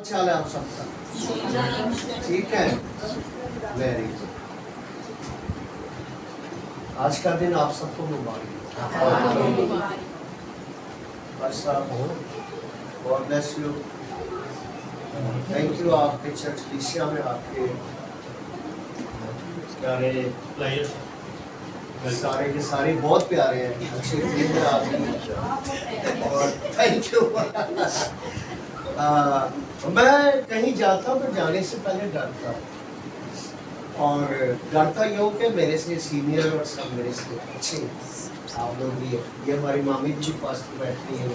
अच्छा है आप सबका, ठीक है, वेरी गुड। आज का दिन आप सबको मुबारक। बस आप God bless you, thank you. आपके चर्च क्रिस्टिया में आपके प्यारे सारे के सारे बहुत प्यारे हैं, अच्छे दिन में आदमी, और थैंक यू। मैं कहीं जाता तो जाने से पहले डरता, और डरता यूँ कि मेरे से सीनियर और सब मेरे से अच्छे आप लोग भी है। ये हमारी मामी जी पास बैठती है,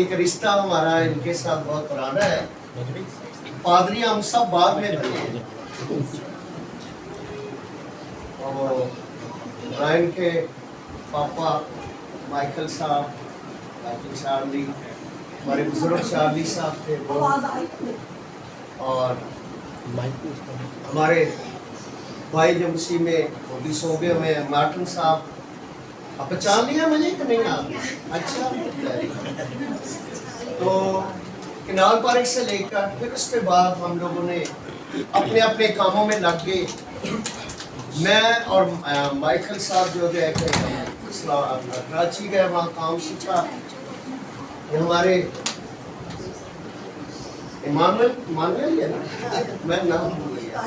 एक रिश्ता हमारा इनके साथ बहुत पुराना है। पादरी हम सब बाद में बने, और ब्रायन के पापा माइकल साहब, चार्ली, हमारे बुजुर्ग चार्ली साहब थे, और हमारे भाई जो उसी में वो भी सो गए हुए हैं, मार्टिन साहब। आप पहचान लिया मुझे कि नहीं आप? अच्छा, तो किनाल पार्क से लेकर फिर उसके बाद हम लोगों ने अपने अपने कामों में लग गए। मैं और माइकल साहब जो है कराची गए, वहाँ काम सीखा। ये हमारे इमानुएल है ना, मैं नाम भूल गया।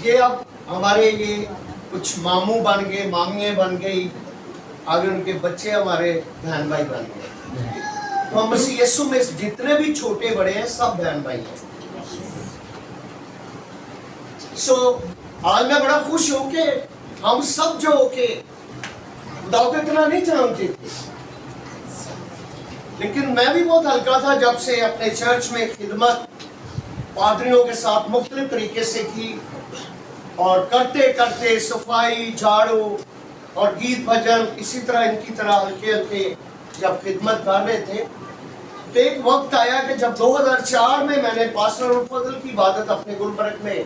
ये अब हमारे ये कुछ मामू बन गए, मामियाँ बन गई, आगे उनके बच्चे हमारे बहन भाई बन गए। तो हम मसीह यीशु में जितने भी छोटे बड़े हैं सब बहन भाई हैं। सो आज मैं बड़ा खुश हूं कि हम सब जो के खुदा को इतना नहीं जानते थे, लेकिन मैं भी बहुत हल्का था जब से अपने चर्च में खिदमत पादरियों के साथ मुख्तलिफ तरीके से की, और करते करते सफाई, झाड़ू और गीत भजन इसी तरह इनकी तरह हल्के हल्के जब खिदमत कर रहे थे, तो एक वक्त आया कि जब 2004 में मैंने पास्टर फजल की इबादत अपने गुलबर्ग में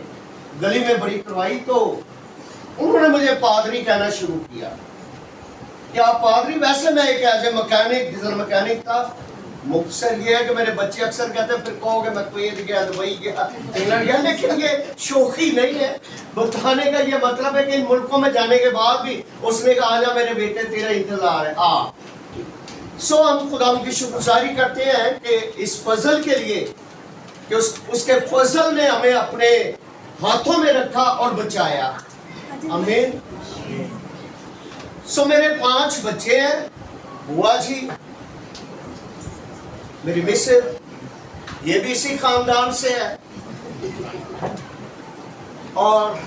गली में बड़ी करवाई, तो उन्होंने मुझे पादरी कहना शुरू किया। क्या पादरी? वैसे मैं एक as a mechanic, diesel mechanic था। मुख्तसर ये है कि मेरे बच्चे अक्सर कहते हैं फिर कहोगे मैं कुवैत गया, दुबई गया, इंग्लैंड गया, लेकिन ये शौकी नहीं है। बताने का ये मतलब है कि इन मुल्कों में जाने के बाद भी उसने कहा आजा मेरे बेटे तेरा इंतजार है, आ। सो हम खुदा की शुक्रगुजारी करते हैं कि इस फजल के लिए कि उसके फजल ने हमें अपने हाथों में रखा और बचाया। आमीन। सो मेरे 5 बच्चे हैं, बुआ जी, मेरी मिसेज, ये भी इसी खानदान से है, और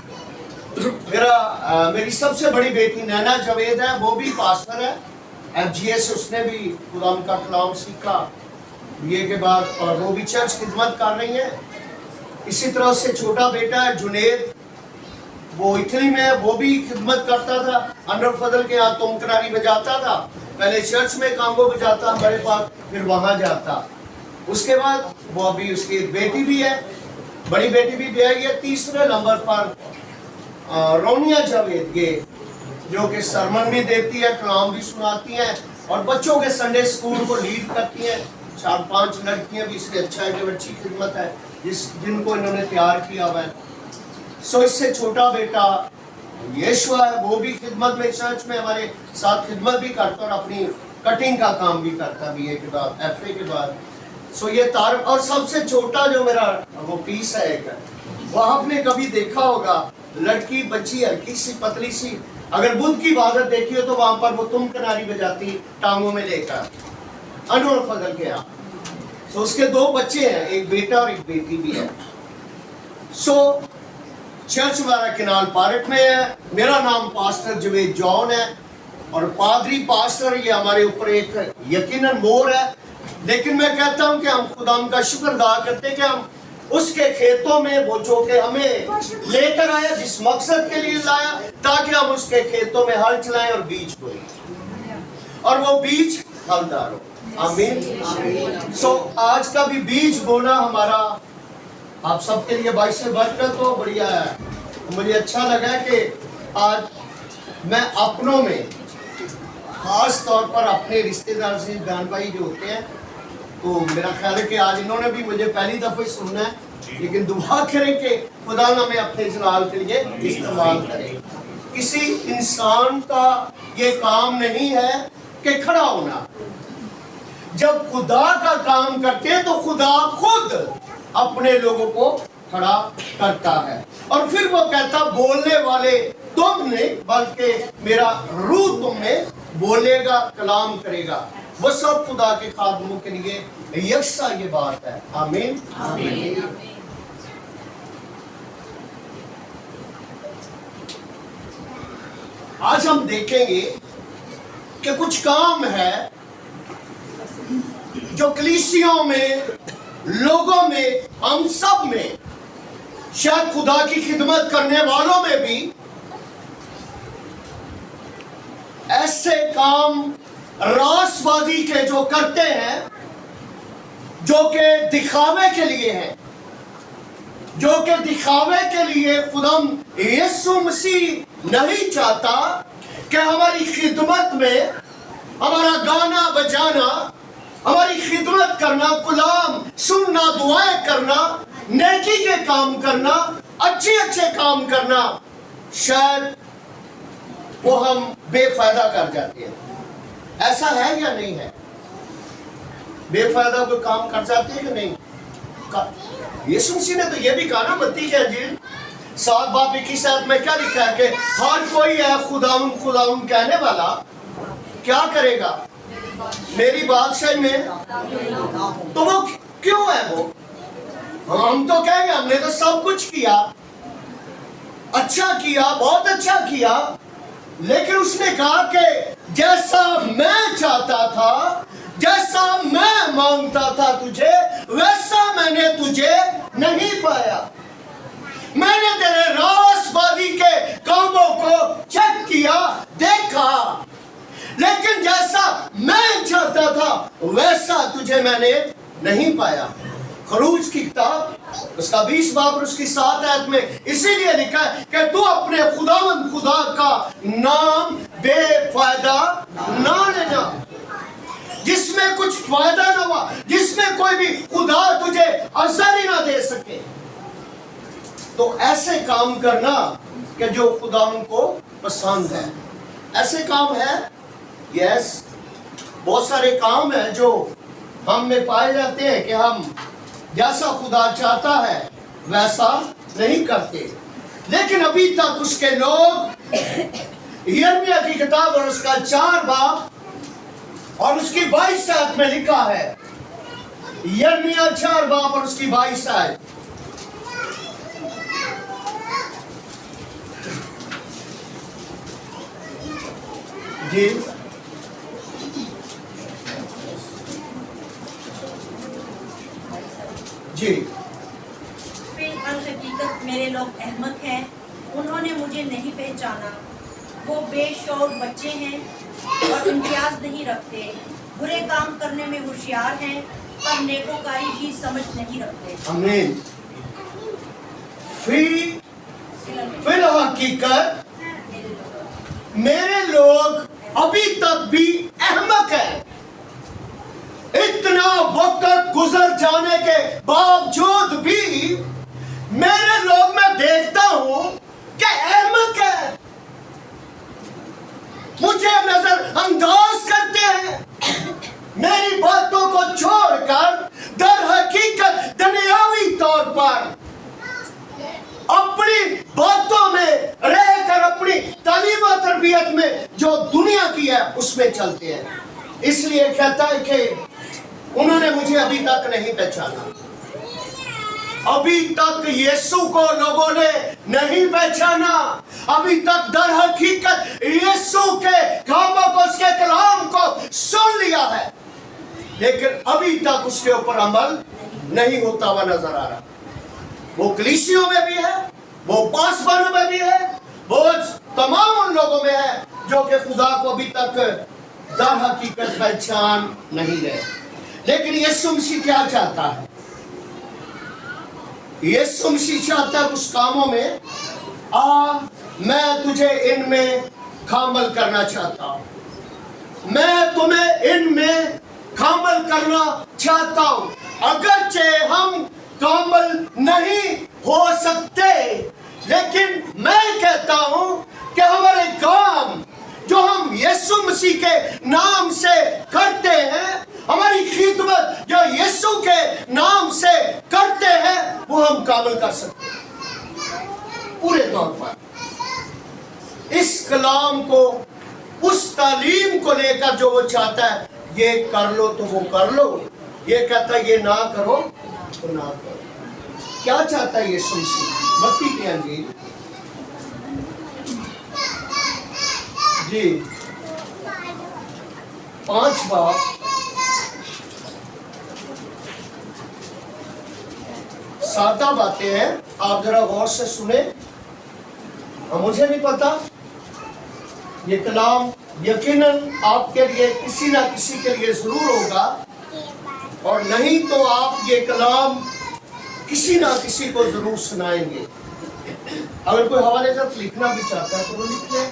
मेरी सबसे बड़ी बेटी नैना जावेद है, वो भी पास्टर है, FGS उसने भी खुदा का कलाम सीखा बीए के बाद, और वो भी चर्च खिदमत कर रही है। इसी तरह से छोटा बेटा है जुनेद, वो इटली में है, वो भी खिदमत करता था, अंडर फजल के यहाँ तुम करारी बजाता था, पहले चर्च में कांगो बजाता हमारे पास, फिर वहाँ जाता। उसके बाद वो अभी उसकी बेटी भी है, बड़ी बेटी भी ब्याही है। तीसरे नंबर पर रोनिया जावेद, ये जो कि सरमन भी देती है, कलाम भी सुनाती हैं, और बच्चों के संडे स्कूल को लीड करती हैं। 4-5 लड़कियां भी, इसलिए अच्छा है कि अच्छी खिदमत है जिनको इन्होंने तैयार किया हुआ है। सो इससे छोटा बेटा यीशुआ है, वो भी खिदमत में चर्च में हमारे साथ खिदमत भी करता और अपनी कटिंग का काम भी करता बीए के बाद, FA के बाद। सो ये तारक, और सबसे छोटा जो मेरा वो पीस है एक, वो आपने कभी देखा होगा, लड़की बच्ची हल्की सी पतली सी, अगर बुद्ध की इबादत देखी हो तो वहां पर वो तुम किनारी बजाती टांगों में लेकर, अनवर फजल के यहाँ। सो उसके 2 बच्चे हैं, एक बेटा और एक बेटी भी है। सो चर्च हमारा किनाल पार्क में है। मेरा नाम पास्टर जवेद जॉन है, और पादरी पास्टर ये हमारे ऊपर एक यकीनन मोहर है। लेकिन मैं कहता हूं कि हम खुदा का शुक्र अदा करते हैं कि हम उसके खेतों में, वो जो कि हमें लेकर आया, जिस मकसद के लिए लाया, ताकि हम उसके खेतों में हल चलाएं और बीज बोएं, और वो बीज फलदार हो। आमीन। सो आज का भी बीज बोना हमारा आप सबके लिए बाइस से बरकत हो, बढ़िया है। मुझे अच्छा लगा कि आज मैं अपनों में खास तौर पर अपने रिश्तेदार से बहन भाई जो होते हैं तो मेरा ख्याल है कि आज इन्होंने भी मुझे पहली दफा ही सुनना है, लेकिन दुआ करें कि खुदा ना हमें अपने जलाल के लिए इस्तेमाल करे। किसी इंसान का ये काम नहीं है कि खड़ा होना। जब खुदा का काम करते हैं तो खुदा खुद अपने लोगों को खड़ा करता है, और फिर वो कहता बोलने वाले तुम नहीं बल्कि मेरा रूह तुम में बोलेगा, कलाम करेगा। वो सब खुदा के खादमों के लिए यकसा ये बात है। आमीन, आमीन। आज हम देखेंगे कि कुछ काम है जो कलीसियों में, लोगों में, हम सब में, शायद खुदा की खिदमत करने वालों में भी ऐसे काम रासबाजी के जो करते हैं, जो कि दिखावे के लिए हैं, जो कि दिखावे के लिए खुदाम यीशु मसीह नहीं चाहता कि हमारी खिदमत में, हमारा गाना बजाना, हमारी खिदमत करना, कलाम सुनना, दुआएं करना, नेकी के काम करना, अच्छे अच्छे काम करना, शायद वो हम बेफायदा कर जाते हैं। ऐसा है या नहीं है? बेफायदा कोई काम कर जाते हैं कि नहीं? यीशु मसीह ने तो ये भी कहा ना, मत्ती के अंजील 7:21 में क्या लिखा है कि हर कोई है खुदाउन खुदाउन कहने वाला क्या करेगा मेरी बादशाही में। तो वो क्यों है? वो हम तो कहेंगे हमने तो सब कुछ किया, अच्छा किया, बहुत अच्छा किया, लेकिन उसने कहा कि जैसा मैं चाहता था, जैसा मैं मांगता था तुझे, वैसा मैंने तुझे नहीं पाया। मैंने तेरे रासबाजी के कामों को चेक किया, देखा, लेकिन जैसा मैं चाहता था वैसा तुझे मैंने नहीं पाया। खरूज की किताब उसका 20 बाब और उसकी 7 आयत में इसीलिए लिखा है कि तू अपने खुदावंद खुदा का नाम बेफायदा ना लेना, जिसमें कुछ फायदा ना हुआ, जिसमें कोई भी खुदा तुझे असर ही ना दे सके। तो ऐसे काम करना कि जो खुदा उनको पसंद है। ऐसे काम है, यस, बहुत सारे काम है जो हम में पाए जाते हैं कि हम जैसा खुदा चाहता है वैसा नहीं करते। लेकिन अभी तक उसके लोग यिर्मयाह की किताब और उसका 4 बाब और उसकी 22 आयत में लिखा है, यिर्मयाह 4 बाब और उसकी 22 आयत, जी जी। फिर हकीकत मेरे लोग अहमक हैं, उन्होंने मुझे नहीं पहचाना। वो बेशौर बच्चे हैं और इम्तियाज नहीं रखते, बुरे काम करने में होशियार हैं पर नेकोकारी की समझ नहीं रखते। आमीन। फिर हकीकत मेरे लोग अभी तक भी अहमक हैं। इतना वक्त गुजर जाने के बावजूद भी मेरे लोग, मैं देखता हूं कि अहमक है, मुझे नजरअंदाज करते हैं, मेरी बातों को छोड़कर दर हकीकत दुनियावी तौर पर अपनी बातों में रहकर अपनी तालीम और तरबियत में जो दुनिया की है उसमें चलते हैं। इसलिए कहता है कि उन्होंने मुझे अभी तक नहीं पहचाना। अभी तक यीशु को लोगों ने नहीं पहचाना, अभी तक दर हकीकत यीशु के कामों को, उसके कलाम को सुन लिया है, लेकिन अभी तक उसके ऊपर अमल नहीं होता हुआ नजर आ रहा। वो कलीसियों में भी है, वो पासवानों में भी है, वो तमाम उन लोगों में है जो कि खुदा को अभी तक दर हकीकत पहचान नहीं है। लेकिन यीशु मसीह क्या चाहता है? यीशु मसीह चाहता है उस कामों में मैं तुझे इनमें कामल करना चाहता हूं, मैं तुम्हें इनमें कामल करना चाहता हूं, अगरचे हम कामल नहीं हो सकते, लेकिन मैं कहता हूं कि हमारे काम जो हम यीशु मसीह के नाम से करते हैं, हमारी खिदमत जो यीशु के नाम से करते हैं, वो हम कामल कर सकते हैं पूरे तौर पर। इस कलाम को, उस तालीम को लेकर जो वो चाहता है, ये कर लो तो वो कर लो, ये कहता है ये ना करो तो ना करो। क्या चाहता है यीशु मसीह? मत्ती की अंजील जी 5 बाब 7 बातें हैं, आप जरा गौर से सुने। और मुझे नहीं पता, ये कलाम यकीनन आपके लिए किसी ना किसी के लिए जरूर होगा, और नहीं तो आप ये कलाम किसी ना किसी को जरूर सुनाएंगे। अगर कोई हवाले जात लिखना भी चाहता है तो वो लिख ले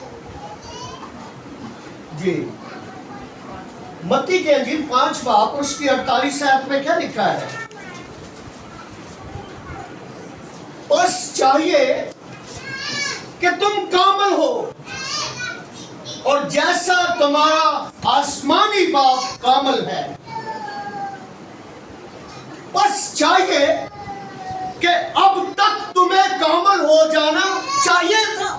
जी। मत्ती के अंजील 5 बाब उसकी 48 आयत में क्या लिखा है? बस चाहिए कि तुम कामल हो, और जैसा तुम्हारा आसमानी बाप कामल है। बस चाहिए कि अब तक तुम्हें कामल हो जाना चाहिए था।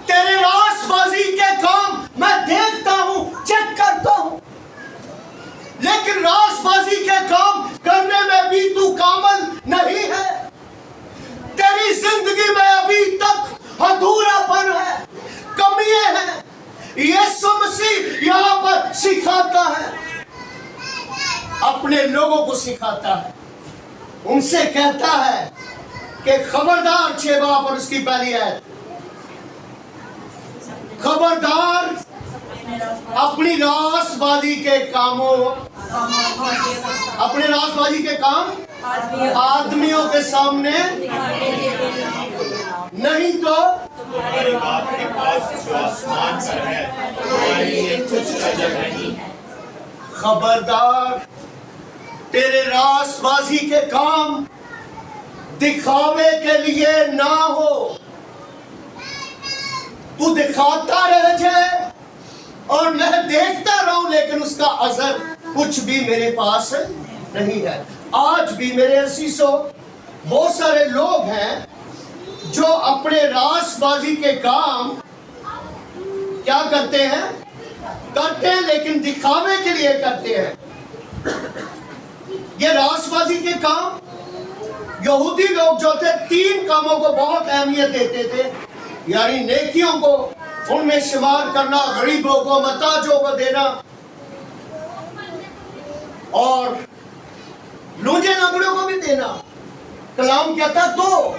तेरे रासबाजी के काम मैं देखता हूं, चेक करता हूं, लेकिन रासबाजी के काम करने में भी तू कामल नहीं है। तेरी जिंदगी में अभी तक अधूरापन है, कमियां हैं। यीशु मसीह यहां पर सिखाता है, अपने लोगों को सिखाता है, उनसे कहता है कि खबरदार 6 बाब और उसकी पहली आयत, खबरदार अपनी रासबाजी के कामों, अपने रासबाजी के काम आदमियों के सामने नहीं तो तुम्हारे बाप के पास जो आसमान पर है, तुम्हारे लिए कुछ अजब नहीं है। खबरदार तेरे रासबाजी के काम दिखावे के लिए ना हो। तू दिखाता रह जाए और मैं देखता रहूं, लेकिन उसका असर कुछ भी मेरे पास नहीं है। आज भी मेरे असीसों बहुत सारे लोग हैं जो अपने रासबाजी के काम क्या करते हैं, लेकिन दिखावे के लिए करते हैं। ये रासबाजी के काम, यहूदी लोग जो थे 3 कामों को बहुत अहमियत देते थे, यानी नेकियों को उनमें शुमार करना, गरीबों को, मोहताजों को देना, और लूजे लंगड़ों को भी देना। कलाम कहता तो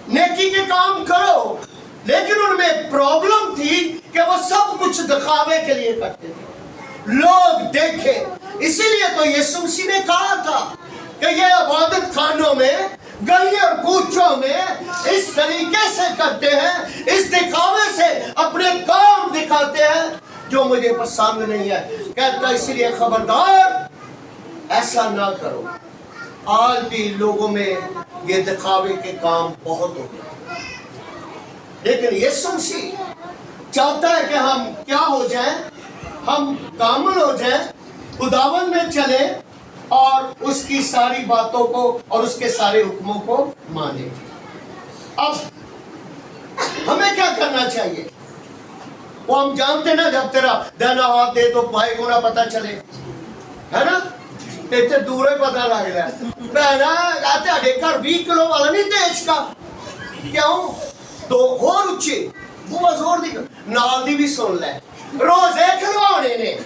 नेकी के काम करो, लेकिन उनमें प्रॉब्लम थी कि वो सब कुछ दिखावे के लिए करते थे, लोग देखे। इसीलिए तो यीशु मसीह ने कहा था कि ये इबादत खानों में, गली और कूचों में इस तरीके से करते हैं, इस दिखावे से अपने काम दिखाते हैं जो मुझे पसंद नहीं है। कहता इसलिए खबरदार ऐसा ना करो। आज भी लोगों में ये दिखावे के काम बहुत हो गए, लेकिन यीशु मसीह चाहता है कि हम क्या हो जाएं, हम कामल हो जाएं, खुदावन में चले और उसकी सारी बातों को और उसके सारे हुक्मों को माने। अब हमें क्या करना चाहिए? वो हम जानते ना, जब तेरा दाना हाथ दे तो भाई को ना पता चले, है ना? तेरे दूर ही पता लग रहा है। ਤੁਹਾਡੇ ਘਰ 20 ਕਿਲੋ ਵਾਲਾ ਨਹੀਂ ਤੇਜ ਕਾ ਕਿਉਂ? ਦੋ ਹੋਰ ਉੱਚੇ ਬਹੁਤ ਜ਼ੋਰ ਦੀ ਨਾਲ ਦੀ ਵੀ ਸੁਣ ਲੈ, ਰੋਜ਼ੇ ਖਲਵਾਉਣੇ ਨੇ।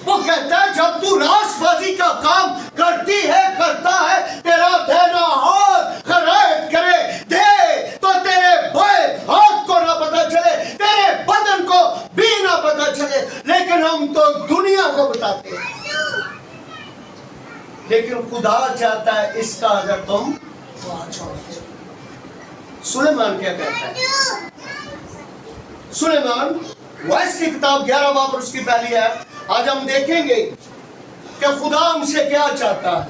वो कहता है जब तू रासबाजी का काम करती है, करता है, तेरा देना हाथ खराब करे दे तो तेरे बाएं हाथ को ना पता चले, तेरे बदन को भी ना पता चले, लेकिन हम तो दुनिया को बताते हैं। लेकिन खुदा चाहता है इसका अगर तुम सुलेमान क्या कहता है? सुलेमान वाइस की किताब 11 बाब और उसकी पहली है। आज हम देखेंगे कि खुदा हमसे क्या चाहता है।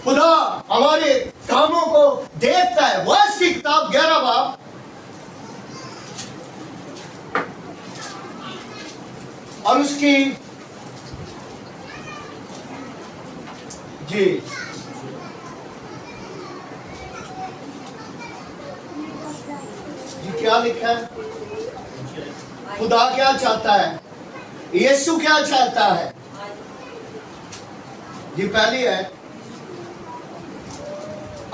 खुदा हमारे कामों को देखता है। वाइस की किताब 11 बाब और उसकी जी क्या लिखा है? खुदा क्या चाहता है? यीशु क्या चाहता है? जी पहली है,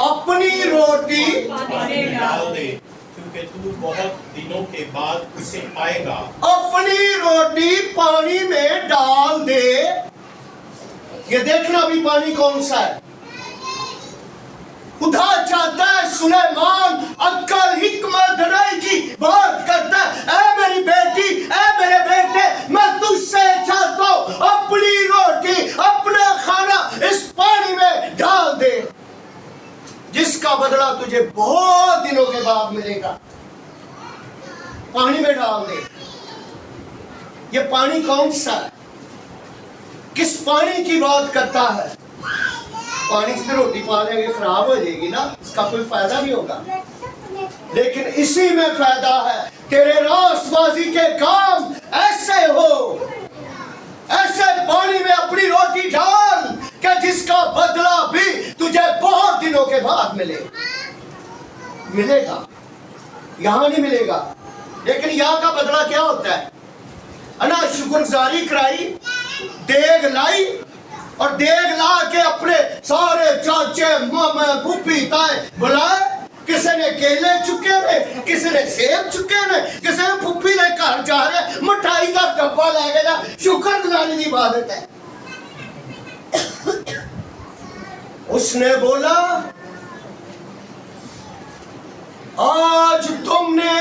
अपनी रोटी पानी में डाल दे, क्योंकि तू बहुत दिनों के बाद उसे पाएगा। अपनी रोटी पानी में डाल दे। ये देखना अभी पानी कौन सा है। खुदा चाहता है सुलेमान अक्ल हिकमत धनाई की बात करता है। ऐ मेरी बेटी, ऐ मेरे बेटे, मैं तुझसे चाहता हूं अपनी रोटी, अपना खाना इस पानी में डाल दे, जिसका बदला तुझे बहुत दिनों के बाद मिलेगा। पानी में डाल दे। ये पानी कौन सा है? किस पानी की बात करता है? पानी से रोटी पा लेंगे खराब हो जाएगी ना, इसका कोई फायदा नहीं होगा। लेकिन इसी में फायदा है। तेरे रासबाजी के काम ऐसे हो, ऐसे पानी में अपनी रोटी डाल कि जिसका बदला भी तुझे बहुत दिनों के बाद मिलेगा। यहां नहीं मिलेगा, लेकिन यहां का बदला क्या होता है? अना शुक्रगुजारी कराई, देग लाई और देग ला के अपने सारे चाचे मामा फूफी ताए बुलाए। किसी ने केले चुके ने, किसी ने सेब चुके ने, किसी ने फूफी ने घर जा रहे मिठाई का डब्बा ले गया। शुक्रगुजारी की इबादत है। उसने बोला, आज तुमने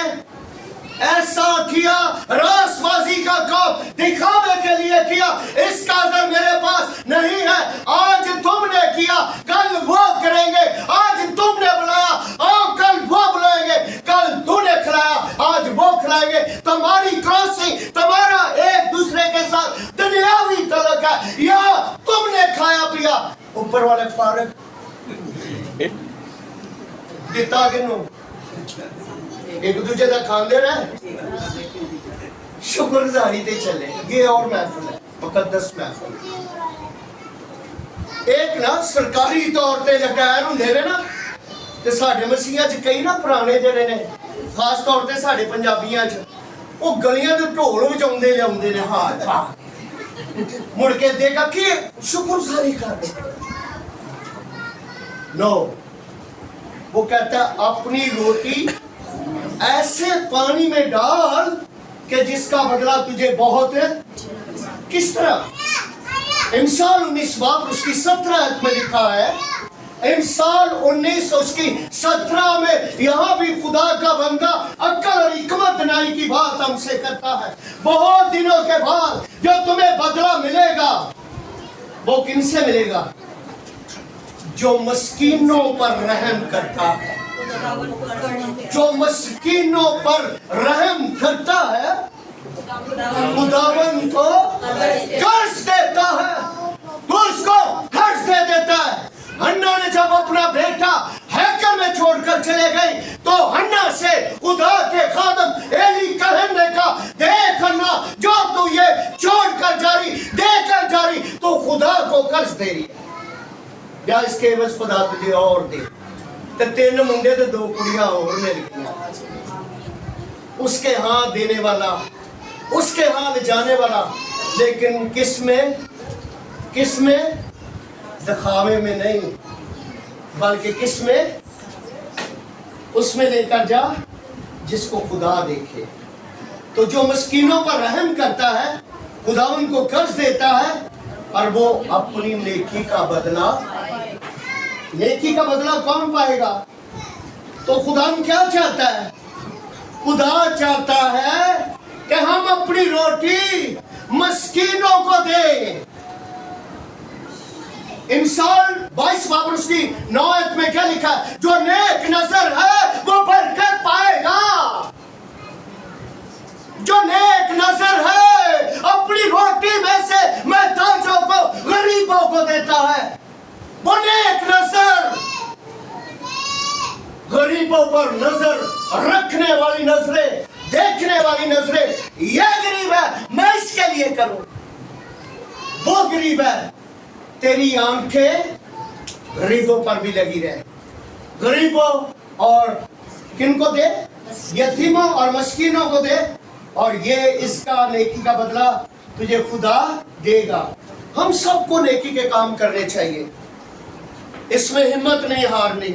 ऐसा किया, रासबाजी का काम दिखावे के लिए किया, इसका असर मेरे पास नहीं है। आज तुमने किया, कल वो करेंगे। आज तुमने बुलाया, आओ कल वो बुलाएंगे। कल तूने खिलाया, आज वो खिलाएंगे। तुम्हारी क्रॉसिंग, तुम्हारा एक दूसरे के साथ दुनियावी तलक है, या तुमने खाया पिया। ऊपर वाले फारक दिता किनू? एक दूसरे का खांदे रहे, शुक्रगुजारी ते चले। ये और महफिल है, मुकद्दस महफिल। एक ना सरकारी तौर ते लटायर हुंदे ने ना, ते साडे मसीहां च कई ना पुराने जेड़े ने, खास तौर ते साडे पंजाबियां च, वो गलियां दे ढोल वजाउंदे लियाउंदे ने हाथ पा मुड़ के देखा कि शुक्रगुजारी कर रहे। नो, वो कहता है अपनी रोटी ऐसे पानी में डाल कि जिसका बदला तुझे बहुत है। किस तरह? इमसाल 19 बाब उसकी 17 में लिखा है। इमसाल 19 उसकी 17 में यहां भी खुदा का बंदा अक्ल और हिकमत दिनाई की बात हमसे करता है। बहुत दिनों के बाद जो तुम्हें बदला मिलेगा, वो किनसे मिलेगा? जो मस्कीनों पर रहम करता है। जो मस्कीनों पर रहम करता है, खुदावन को कर्ज देता है, तो उसको कर्ज दे देता है। हन्ना ने जब अपना बेटा हैकल में छोड़कर चले गई, तो हन्ना से खुदा के खादम एली कहन ने कहा, देख हन्ना, जो तू ये छोड़कर जारी देकर जारी, तो खुदा को कर्ज दे रही है, या इसके एवज खुदा तुझे और दे। तो 3 मुंडे तो 2 कुड़ियां और मिल गई। उसके हाथ देने वाला, उसके हाथ जाने वाला, लेकिन किस में? दिखावे में नहीं, बल्कि किस में? उसमें लेकर जा जिसको खुदा देखे। तो जो मस्कीनों पर रहम करता है, खुदा उनको कर्ज देता है, और वो अपनी नेकी का बदला कौन पाएगा? तो खुदा क्या चाहता है? खुदा चाहता है कि हम अपनी रोटी मस्कीनों को दें। इंसान 22 बाब उसकी 9 आयत में क्या लिखा है? जो नेक नजर है वो बरकत पाएगा। जो नेक नजर है अपनी रोटी में से मोहताजों को गरीबों को देता है। वो नेक नजर, गरीबों पर नजर रखने वाली नजरें, देखने वाली नजरें, ये गरीब है मैं इसके लिए करूं, वो गरीब है, तेरी आंखें गरीबों पर भी लगी रहे। गरीबों और किनको दे? यतीमों और मस्कीनों को दे, और ये इसका नेकी का बदला तुझे खुदा देगा। हम सबको नेकी के काम करने चाहिए, इसमें हिम्मत नहीं हारनी,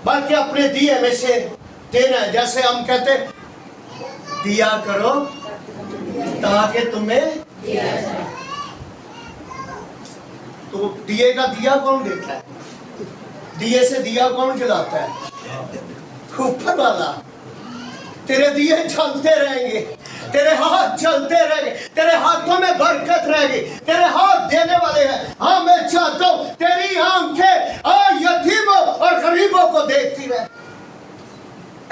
बल्कि अपने दिए में से देना है। जैसे हम कहते दिया करो ताकि तुम्हें दिया जाए। तो दिए का दिया कौन देता है? दिए से दिया कौन जलाता है? ऊपर वाला। तेरे दिए जलते रहेंगे, तेरे हाथ जलते रहेंगे, तेरे हाथों में बरकत रहेगी, तेरे हाथ देने वाले हैं। हाँ, मैं चाहता हूं तेरी आंखें यतीमों और गरीबों को देखती रहे।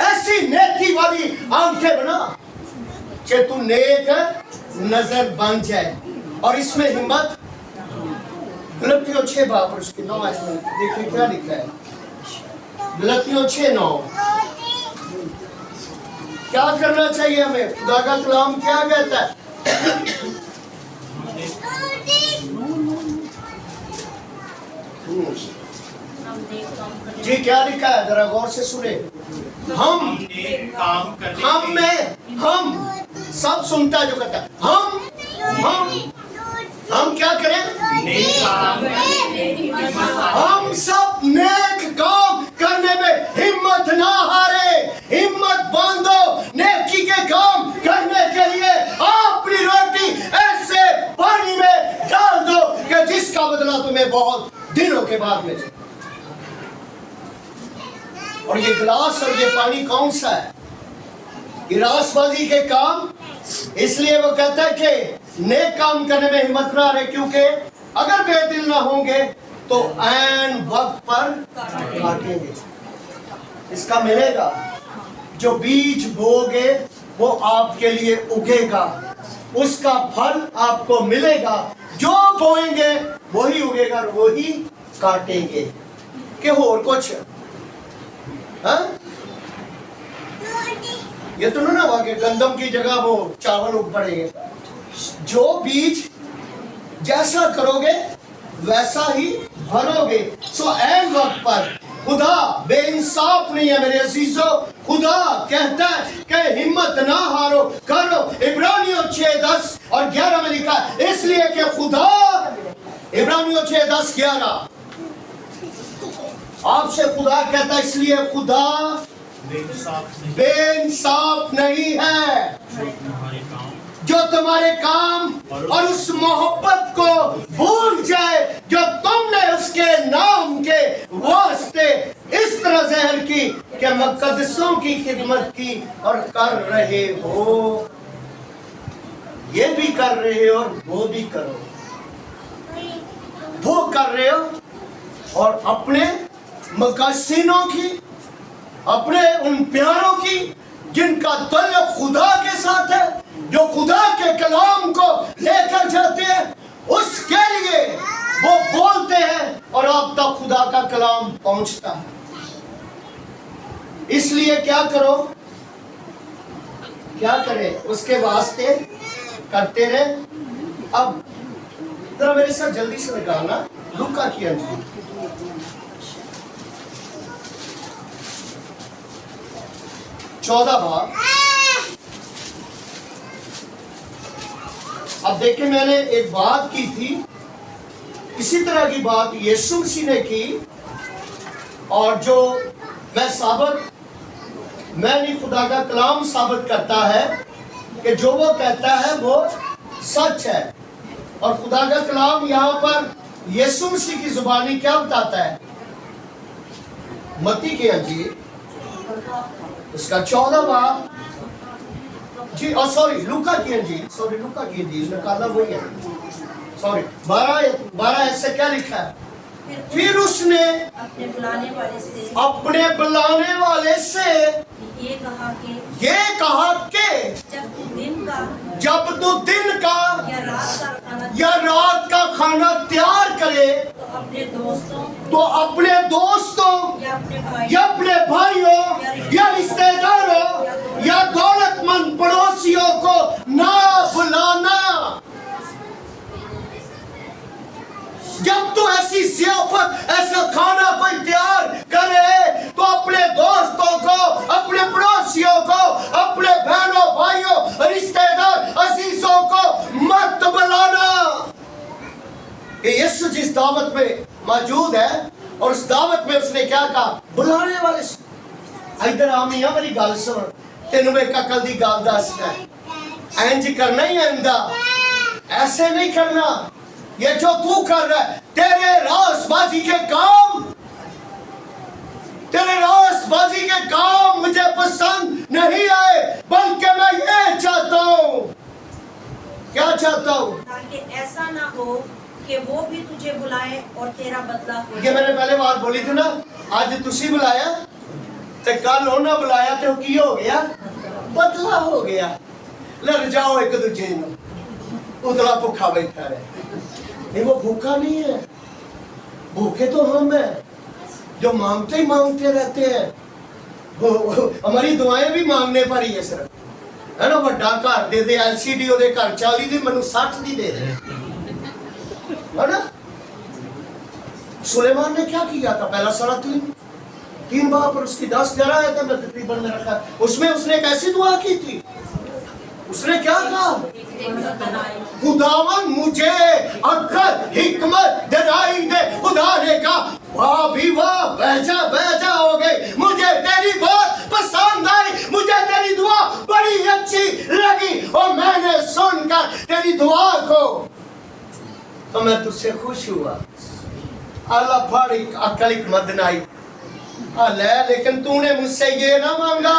ऐसी नेकी वाली आंखें बना कि तू नेक नजर बन जाए। और इसमें हिम्मत, गलतियों 6 बाब और उसके 9 आयत में देखिए क्या लिखा है। गलतियों 6:9। क्या करना चाहिए हमें? खुदा का कलाम क्या कहता है? जी क्या लिखा है, जरा गौर से सुने। हम सब सुनता है जो कहता है। हम क्या करें? हम सब नेक काम करने में हिम्मत ना हारे, हिम्मत बांधो नेकी के काम करने के लिए। अपनी रोटी ऐसे पानी में डाल दो कि जिसका बदला तुम्हें बहुत दिनों के बाद मिले। और ये गिलास और ये पानी कौन सा है? गिलासबाजी के काम। इसलिए वो कहता है कि नेक काम करने में हिम्मत ना रहे, क्योंकि अगर बेदिल ना होंगे तो ऐन वक्त पर काटेंगे। इसका मिलेगा, जो बीज बोगे वो आपके लिए उगेगा, उसका फल आपको मिलेगा। जो बोएंगे वही उगेगा और वही काटेंगे। कि और कुछ ये तो ना हुआ कि गंदम की जगह वो चावल उग पड़ेंगे। जो बीज जैसा करोगे वैसा ही भरोगे। सो ऐन वक्त पर खुदा बेइंसाफ नहीं है मेरे अजीजों। खुदा कहता है कि हिम्मत ना हारो, करो। इब्रानियों 6:10 और 11 में लिखा है, इसलिए कि खुदा, इब्रानियों 6:10-11 आपसे खुदा कहता है, इसलिए खुदा बेइंसाफ नहीं है जो तुम्हारे काम और उस मोहब्बत को भूल जाए जो तुमने उसके नाम के वास्ते इस तरह ज़हर की कि मुक़द्दसों की खिदमत की और कर रहे हो। ये भी कर रहे हो और वो भी करो। वो कर रहे हो और अपने मुक़द्दसीनों की, अपने उन प्यारों की जिनका ताल्लुक खुदा के साथ है, जो खुदा के कलाम को लेकर जाते हैं, उसके लिए वो बोलते हैं और अब तक खुदा का कलाम पहुंचता है। इसलिए क्या करो, क्या करें, उसके वास्ते करते रहे। अब जरा मेरे साथ जल्दी से निकालना लूका की अंजील 14 बाब। अब देखिए, मैंने एक बात की थी, इसी तरह की बात यीशु मसीह ने की, और जो मैं नहीं, खुदा का कलाम साबित करता है कि जो वो कहता है वो सच है। और खुदा का कलाम यहाँ पर यीशु मसीह की जुबानी क्या बताता है? मत्ती की अंजील उसका 14 बाब जी, और सॉरी लूका की अंजील निकाला वही है, सॉरी 12 ऐसे क्या लिखा है? फिर उसने अपने बुलाने वाले से ये कहा कि जब तू दिन का या रात का खाना या रात का खाना तैयार करे तो अपने दोस्तों तो अपने दोस्तों या अपने भाई या अपने भाइयों या रिश्तेदारों या दौलतमंद पड़ोसियों को ना बुलाना। जब तू ऐसी ज़ियाफ़त ऐसा खाना कोई तैयार करे तो अपने दोस्तों को अपने पड़ोसियों को अपने बहनों भाइयों रिश्तेदार अजीजों को मत बुलाना। ये यीशु जिस दावत में मौजूद है और उस दावत में उसने क्या कहा, बुलाने वाले इधर आ मियां मेरी गल सुन, तेनू मैं एक अकल दी गल दसदा, इंज करना ही आंदा, ऐसे नहीं करना। ये जो तू कर रहा है तेरे रासबाजी के काम मुझे पसंद नहीं आए, बल्कि मैं ये चाहता हूँ, क्या चाहता हूँ, ताकि ऐसा ना हो कि वो भी तुझे बुलाए और तेरा बदला हो। ये मैंने पहले बात बोली थी ना, आज तुसी बुलाया ते कल उन्हें बुलाया तो की हो गया, बदला हो गया। लड़ जाओ एक दूजे में, उतला भूखा बैठा रहे। नहीं, वो भूखा नहीं है, भूखे तो हम हैं जो मांगते ही मांगते रहते हैं। हमारी दुआएं भी मांगने पर ही है सिर्फ, है ना। बड़ा घर दे दे, LCD ਉਹਦੇ घर 40 ਦੀ ਮੈਨੂੰ 60 ਦੀ दे दे, है ना। सुलेमान ने क्या किया था, पहला सूरा 3 बाप और उसकी 10-11 आयत में तकरीबन में रखा, उसमें उसने कैसी दुआ की थी, उसने क्या कहा, खुदावन मुझे अक्ल हिकमत दिलाई दे। खुदा ने कहा वाह भी वाह, बेजा हो गई, मुझे तेरी बात पसंद आई, मुझे तेरी दुआ बड़ी अच्छी लगी और मैंने सुनकर तेरी दुआ को तो मैं तुझसे खुश हुआ। अल्लाह बड़ी अक्ल हिकमत दिलाई ले, लेकिन तूने मुझसे ये ना मांगा,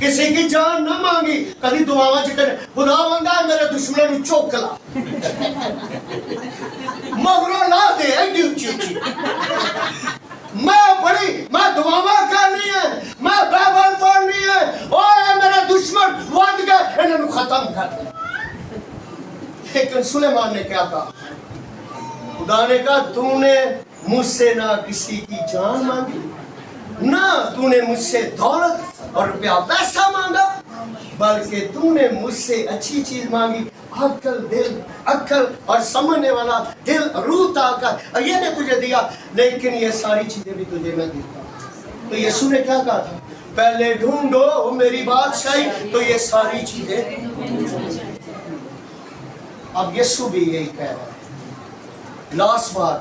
किसी की जान ना मांगी। कभी दुआवा जिक्र खुदा मंगा मेरे दुश्मनों ਨੂੰ चोक ला, मगरों ला दे ऐडी ऊंची। मैं दुआवा करनी है, मैं बाइबल पढ़नी है, ओए मेरे दुश्मन वध गए, इन्हें खत्म कर दे। लेकिन सुलेमान ने क्या कहा, खुदा ने कहा तूने मुझसे ना किसी की जान मांगी, ना तूने मुझसे दौलत और रुपया पैसा मांगा, बल्कि तूने मुझसे अच्छी चीज मांगी, अक्ल और समझने वाला दिल, रूह ताकत, और ये ने तुझे दिया। लेकिन ये सारी चीजें भी तुझे मैं देता हूं। तो यीशु ने क्या कहा था, पहले ढूंढो मेरी बादशाही तो ये सारी चीजें। अब यीशु भी यही कह रहा है। लास्ट बात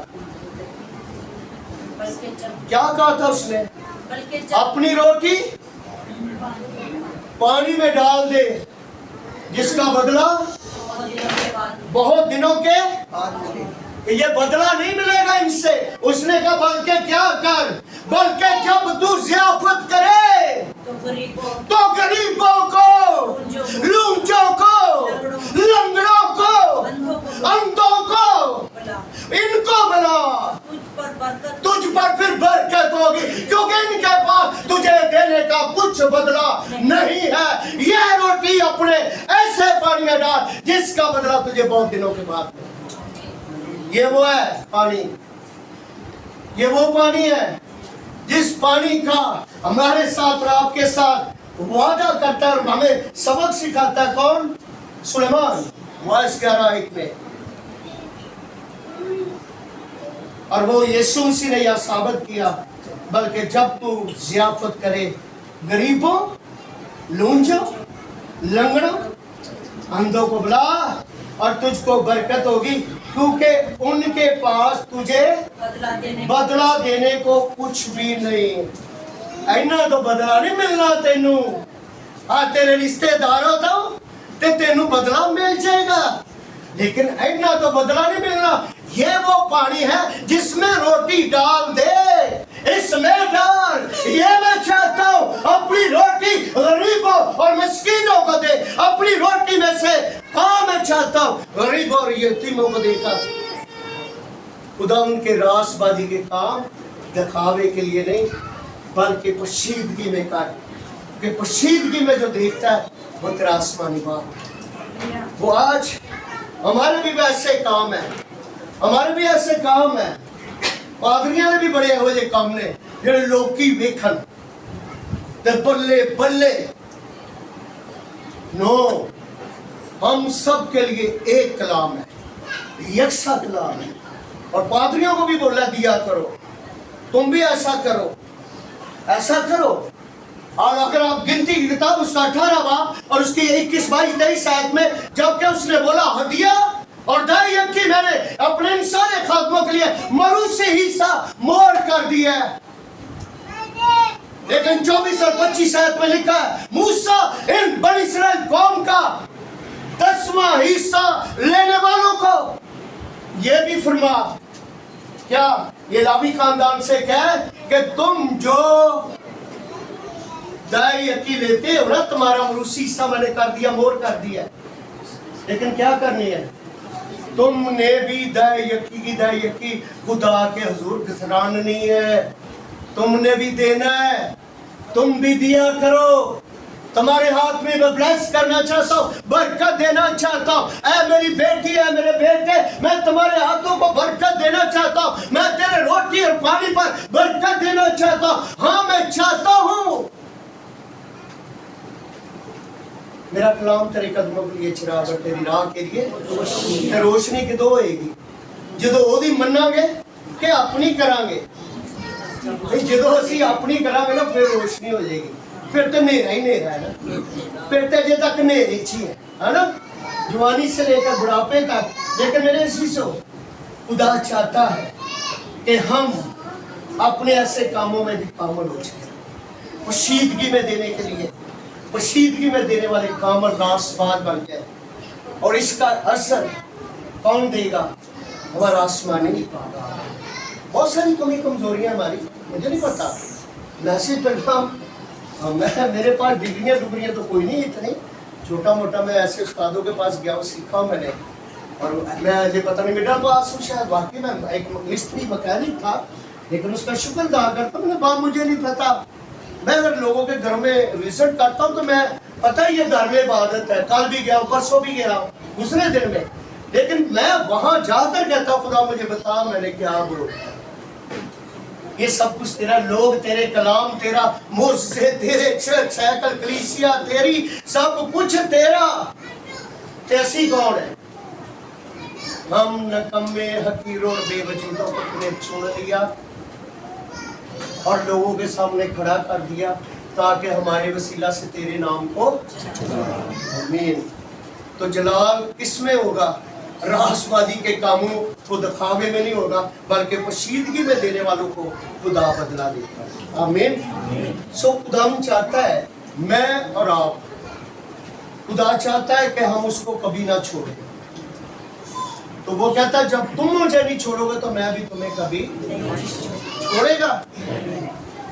क्या कहा था उसने, अपनी रोटी पानी में डाल दे, जिसका बदला बहुत दिनों के ये बदला नहीं मिलेगा इनसे। उसने कहा बल्कि क्या कर, बल्कि जब तू ज़ियाफ़त करे तो गरीबों को, लूंचों को, लंगड़ों को, अंधों को, इनको बुला, तुझ पर फिर बरकत होगी, क्योंकि इनके पास तुझे देने का कुछ बदला नहीं है। ये रोटी अपने ऐसे पानी में डाल जिसका बदला तुझे बहुत दिनों के बाद। ये वो है पानी, ये वो पानी है जिस पानी का हमारे साथ और आपके साथ वादा करता है और हमें सबक सिखाता है। कौन, सुलेमान, वाइस 11:1 में। और वो यीशु मसीह ने यह साबित किया, बल्कि जब तू ज़ियाफ़त करे गरीबों, लूंजों, लंगड़ों, अंधों को बुला और तुझको बरकत होगी, क्योंकि उनके पास तुझे बदला देने को कुछ भी नहीं। इन्ना तो बदला नहीं मिलना तेनू, तेरे रिश्तेदारों तो तेनू बदला मिल जाएगा, लेकिन इन्ना तो बदला नहीं मिलना। ये वो पानी है जिसमें रोटी डाल दे, इसमें डाल। ये मैं चाहता हूँ अपनी रोटी गरीबों और मिस्कीनों को दे, अपनी रोटी में से मैं चाहता हूँ गरीबों और यतीमों को देकर। खुदा उनके रासबाजी के काम दिखावे के लिए नहीं, बल्कि पोशीदगी में कर। कि पोशीदगी में जो देखता है वो तेरा आसमानी बाप है। वो आज हमारे भी वैसे काम है, हमारे भी ऐसे काम है। पादरियां ने भी बड़े ਇਹੋ ਜਿਹੇ ਕੰਮ ਨੇ ਜਿਹੜੇ ਲੋਕੀ ਵੇਖਣ ਤੇ ਬੱਲੇ ਬੱਲੇ। नो, हम सब के लिए एक कलाम है, यकसा कलाम है। और पादरियों को भी बोला दिया करो, तुम भी ऐसा करो, ऐसा करो। और अगर आप गिनती की किताब उसका 18 बाब और उसकी 21, 22, 23 आयत में जबकि उसने बोला हदिया और दाई यकी मैंने अपने इन सारे खात्मों के लिए मरू से हिस्सा मोर कर दिया है। लेकिन 24 और 25 आयत में लिखा है मूसा इन बनी इस्राएल कौम का 10वां हिस्सा लेने वालों को ये भी फरमा, क्या ये लावी खानदान से कहे कि तुम जो दाई यकी लेते हो ना, तुम्हारा मरूसी हिस्सा मैंने कर दिया, मोर कर दिया। लेकिन क्या करनी है, तुमने भी दाई यकी की दाई यकी खुदा के हुजूर घसरानी है, तुमने भी देना है, तुम भी दिया करो। तुम्हारे हाथ में मैं ब्लेस करना चाहता हूँ, बरकत देना चाहता हूँ। ऐ मेरी बेटी है, मेरे बेटे, मैं तुम्हारे हाथों को बरकत देना चाहता हूँ। मैं तेरे रोटी और पानी पर बरकत देना चाहता हूँ। हाँ मैं चाहता हूँ मेरा कलाम तेरे कदमों के लिए चिराग और तेरी राह के लिए रोशनी किदों होएगी, ਜਦੋਂ ਉਹਦੀ ਮੰਨਾਂਗੇ ਕਿ ਆਪਣੀ ਕਰਾਂਗੇ। ਜਦੋਂ ਅਸੀਂ ਆਪਣੀ ਕਰਾਂਗੇ ਨਾ ਫਿਰ ਰੋਸ਼ਨੀ ਹੋ ਜਾਏਗੀ, फिर तो हनेरा ही हनेरा है ना, फिर तो अजे तक हनेरे ही है ना, जवानी से लेकर बुढ़ापे तक। लेकिन मेरे शीशो खुदा चाहता है कि हम अपने ऐसे कामों में भी कामल हो जाए, पोशीदगी में देने के लिए, पोशीदगी में देने वाले कामल रासबाज बन जाए। और इसका असर कौन देगा, हमारा आसमानी। बहुत सारी कमी कमजोरियां हमारी, मुझे नहीं पता, मैसेज पढ़ता मैं, मेरे पास डिग्रियाँ तो कोई नहीं इतनी, छोटा मोटा मैं ऐसे उस्तादों के पास गया हूँ, सीखा हूँ मैंने। और मैं ये पता नहीं मिडिल पास हूँ शायद, वाकई मैं एक मिस्त्री मैकेनिक था, लेकिन उसका शुक्र अदा करता हूँ। बात मुझे नहीं पता, मैं अगर लोगों के घर में विजिट करता हूँ तो मैं पता ही ये घर में इबादत है, कल भी गया हूँ, परसों भी गया हूँ, दूसरे दिन में। लेकिन मैं वहाँ जाकर कहता हूँ खुदा मुझे बता मैंने क्या बोलो। ये सब कुछ तेरा, लोग तेरे, कलाम तेरा, मुझसे तेरे, चर्च सैकल कलीसिया तेरी, सब कुछ तेरा। कैसी कौन है, हम नकम्मे हकीरों और बेवजूदों को तूने चुन लिया और लोगों के सामने खड़ा कर दिया ताकि हमारे वसीला से तेरे नाम को आमीन। तो जलाल किसमें होगा, रासबाजी के कामों को दिखावे में नहीं होगा, बल्कि पोशीदगी में देने वालों को खुदा बदला देता है। आमीन। सो खुदा चाहता है मैं और आप, खुदा चाहता है कि हम उसको कभी ना छोड़ें। तो वो कहता है जब तुम मुझे नहीं छोड़ोगे तो मैं भी तुम्हें कभी छोड़ेगा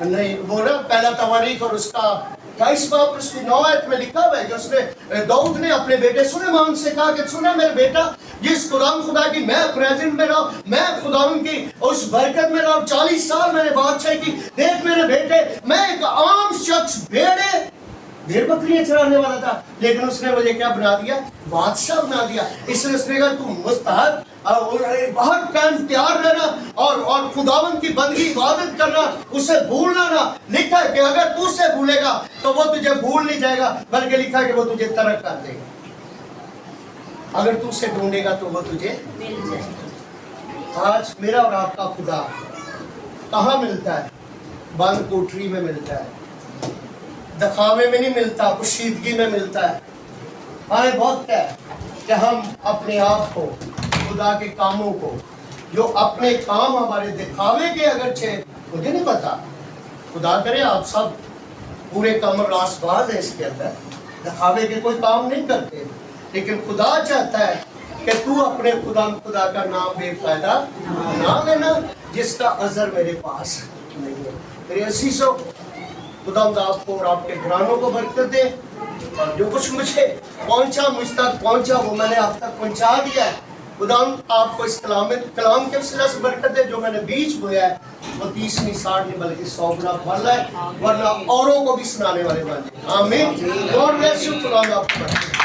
नहीं। वो ना पहला तवारीख और उसका 28 बाब उसकी 9 आयत में लिखा हुआ है कि उसने, दाऊद ने अपने बेटे सुलेमान से कहा कि सुना मेरे बेटा, जिस खुदा की मैं प्रेजेंट में रहा, मैं खुदा की उस बरकत में रहा, 40 साल मैंने बादशाही की। देख मेरे बेटे, मैं एक आम शख्स भेड़ बकरियां चराने वाला था, लेकिन उसने मुझे क्या बना दिया, बादशाह बना दिया। इसलिए उसने कहा तू मुस्तहक बहुत टाइम तैयार रहना और खुदावन की बंदगी इबादत करना, उसे भूलना ना। लिखा है कि अगर तू उसे भूलेगा तो वो तुझे भूल नहीं जाएगा, बल्कि लिखा है कि वो तुझे तरक कर देगा। अगर तू उसे ढूंढेगा तो वो तुझे मिल जाएगा। आज मेरा और आपका खुदा कहाँ मिलता है, बंद कोठरी में मिलता है, दिखावे में नहीं मिलता, पोशीदगी में मिलता है। हमें बहुत है कि हम अपने आप को, खुदा के कामों को, जो अपने काम हमारे दिखावे के अगरचे, मुझे नहीं पता, खुदा करे आप सब पूरे कमर रासबाज है इसके अंदर, दिखावे के कोई काम नहीं करते, लेकिन खुदा चाहता है कि तू अपने खुदा का नाम बेफायदा ना लेना, जिसका अजर मेरे पास नहीं है। मेरे असीसों, खुदा आपको और आपके घरानों को बरकत दे, और जो कुछ मुझे पहुंचा, मुझ तक पहुंचा, वो मैंने आप तक पहुंचा दिया है। खुदा आपको इस कलाम के वसीला से बरकत दे, जो मैंने बीज बोया है वो 30 नहीं 60 नहीं बल्कि 100 गुना बढ़ रहा है, वरना औरों को भी सुनाने वाले बन जाए। आमीन। God bless you. खुदा आपको